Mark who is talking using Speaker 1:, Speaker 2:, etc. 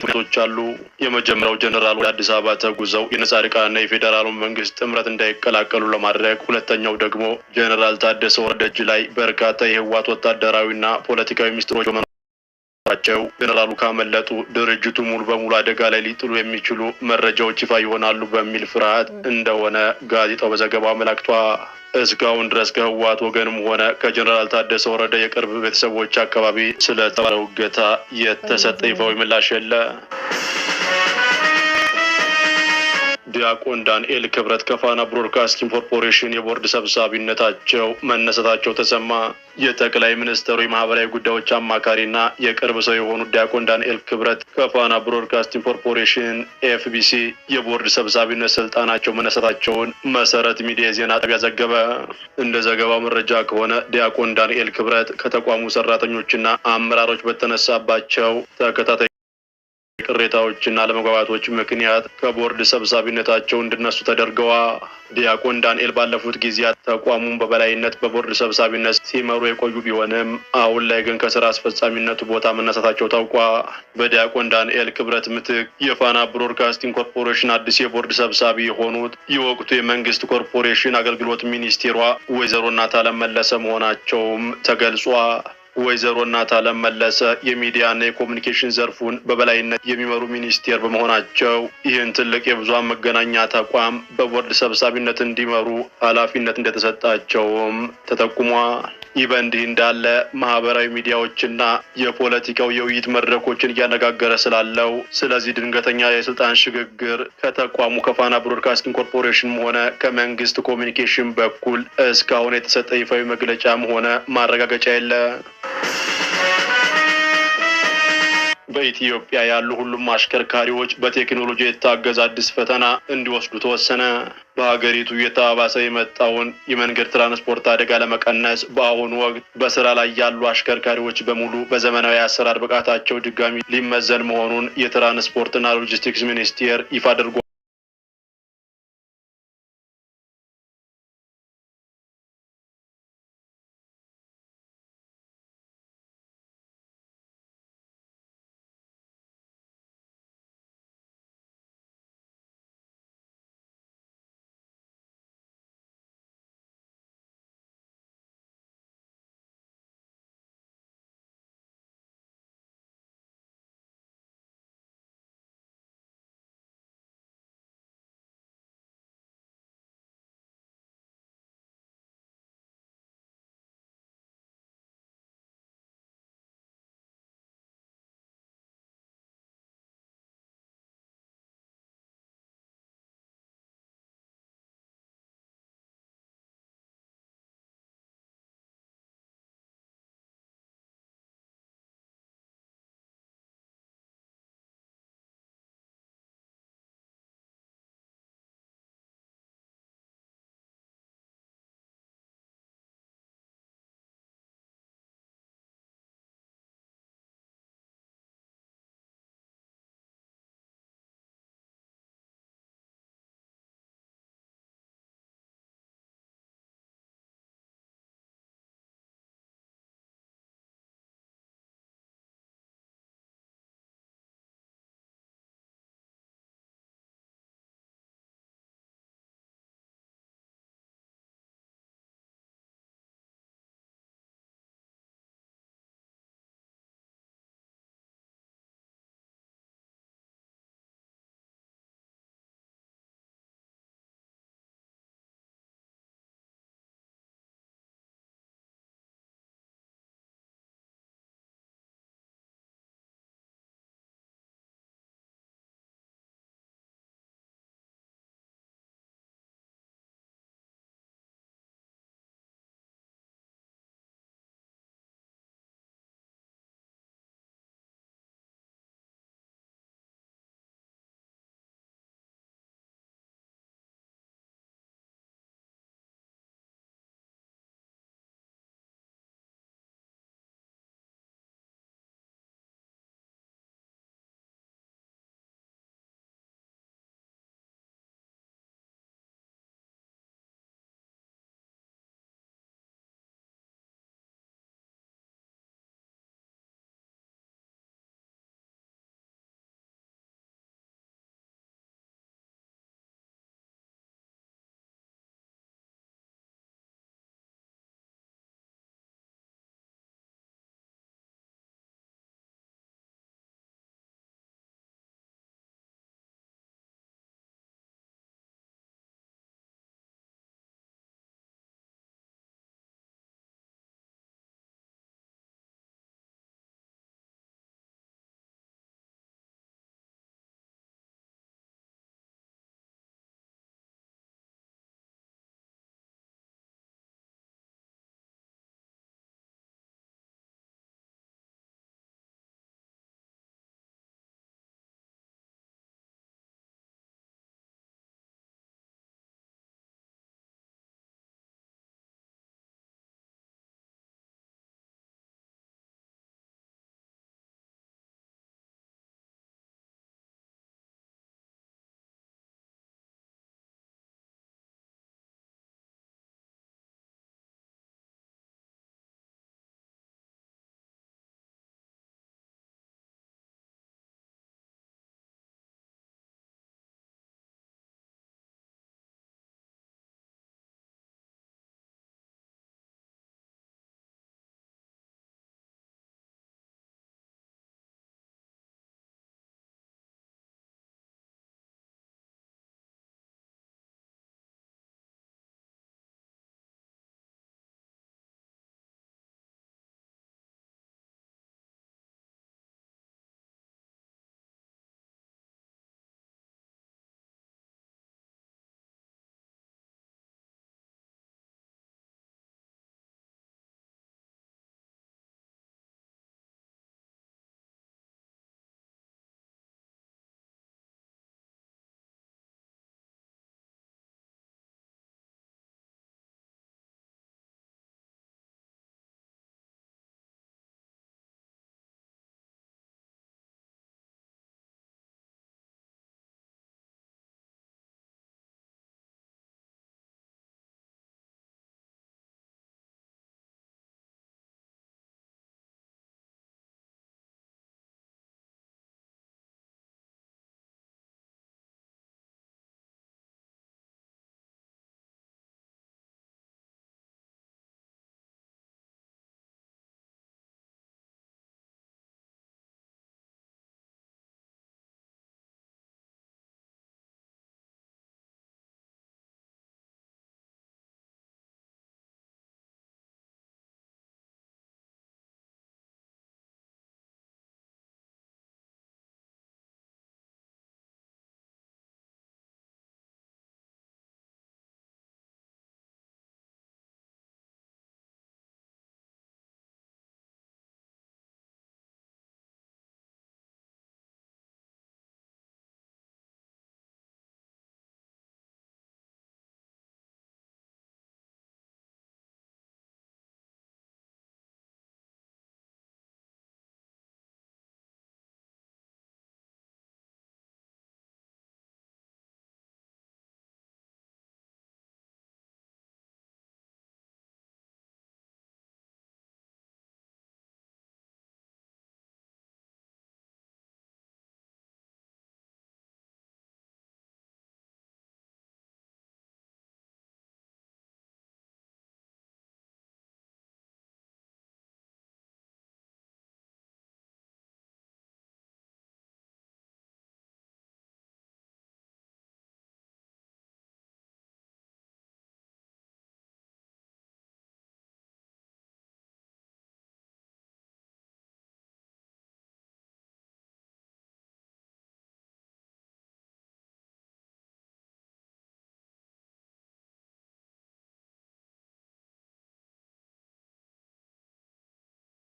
Speaker 1: ምክንያቶች አሉ። የመጀመሪያው ጀነራል ወደ አዲስ አበባ ተጉዘው የነጻድቃንና የፌዴራሉ መንግስት ጥምረት እንዳይቀላቀሉ ለማድረግ፣ ሁለተኛው ደግሞ ጀነራል ታደሰ ወረደ እጅ ላይ በርካታ የህወሓት ወታደራዊና ፖለቲካዊ ሚስጥሮች መኖራቸው ጀነራሉ ካመለጡ ድርጅቱ ሙሉ በሙሉ አደጋ ላይ ሊጥሉ የሚችሉ መረጃዎች ይፋ ይሆናሉ በሚል ፍርሃት እንደሆነ ጋዜጣው በዘገባው አመላክቷል። እስካሁን ድረስ ከህወሓት ወገንም ሆነ ከጀነራል ታደሰ ወረደ የቅርብ ቤተሰቦች አካባቢ ስለተባለው እገታ የተሰጠ ይፋዊ ምላሽ የለ። ዲያቆን ዳንኤል ክብረት ከፋና ብሮድካስቲንግ ኮርፖሬሽን የቦርድ ሰብሳቢነታቸው መነሳታቸው ተሰማ። የጠቅላይ ሚኒስትሩ የማህበራዊ ጉዳዮች አማካሪና የቅርብ ሰው የሆኑት ዲያቆን ዳንኤል ክብረት ከፋና ብሮድካስቲንግ ኮርፖሬሽን ኤፍቢሲ የቦርድ ሰብሳቢነት ስልጣናቸው መነሳታቸውን መሰረት ሚዲያ የዜና ጣቢያ ዘገበ። እንደ ዘገባው መረጃ ከሆነ ዲያቆን ዳንኤል ክብረት ከተቋሙ ሰራተኞችና አመራሮች በተነሳባቸው ተከታታይ ቅሬታዎችና አለመግባባቶች ምክንያት ከቦርድ ሰብሳቢነታቸው እንዲነሱ ተደርገዋል። ዲያቆን ዳንኤል ባለፉት ጊዜያት ተቋሙን በበላይነት በቦርድ ሰብሳቢነት ሲመሩ የቆዩ ቢሆንም አሁን ላይ ግን ከስራ አስፈጻሚነቱ ቦታ መነሳታቸው ታውቋል። በዲያቆን ዳንኤል ክብረት ምትክ የፋና ብሮድካስቲንግ ኮርፖሬሽን አዲስ የቦርድ ሰብሳቢ የሆኑት የወቅቱ የመንግስት ኮርፖሬሽን አገልግሎት ሚኒስቴሯ ወይዘሮ እናታለም መለሰ መሆናቸውም ተገልጿል። ወይዘሮ እናታለም መለሰ የሚዲያና የኮሙኒኬሽን ዘርፉን በበላይነት የሚመሩ ሚኒስቴር በመሆናቸው ይህን ትልቅ የብዙሃን መገናኛ ተቋም በቦርድ ሰብሳቢነት እንዲመሩ ኃላፊነት እንደተሰጣቸውም ተጠቁሟል። ይህ በእንዲህ እንዳለ ማህበራዊ ሚዲያዎችና የፖለቲካው የውይይት መድረኮችን እያነጋገረ ስላለው ስለዚህ ድንገተኛ የስልጣን ሽግግር ከተቋሙ ከፋና ብሮድካስቲንግ ኮርፖሬሽንም ሆነ ከመንግስት ኮሙኒኬሽን በኩል እስካሁን የተሰጠ ይፋዊ መግለጫም ሆነ ማረጋገጫ የለ። በኢትዮጵያ ያሉ ሁሉም አሽከርካሪዎች በቴክኖሎጂ የታገዘ አዲስ ፈተና እንዲወስዱ ተወሰነ። በሀገሪቱ እየተባባሰ የመጣውን የመንገድ ትራንስፖርት አደጋ ለመቀነስ በአሁኑ ወቅት በስራ ላይ ያሉ አሽከርካሪዎች በሙሉ በዘመናዊ አሰራር ብቃታቸው ድጋሚ ሊመዘን መሆኑን የትራንስፖርትና ሎጂስቲክስ ሚኒስቴር ይፋ አድርጓል።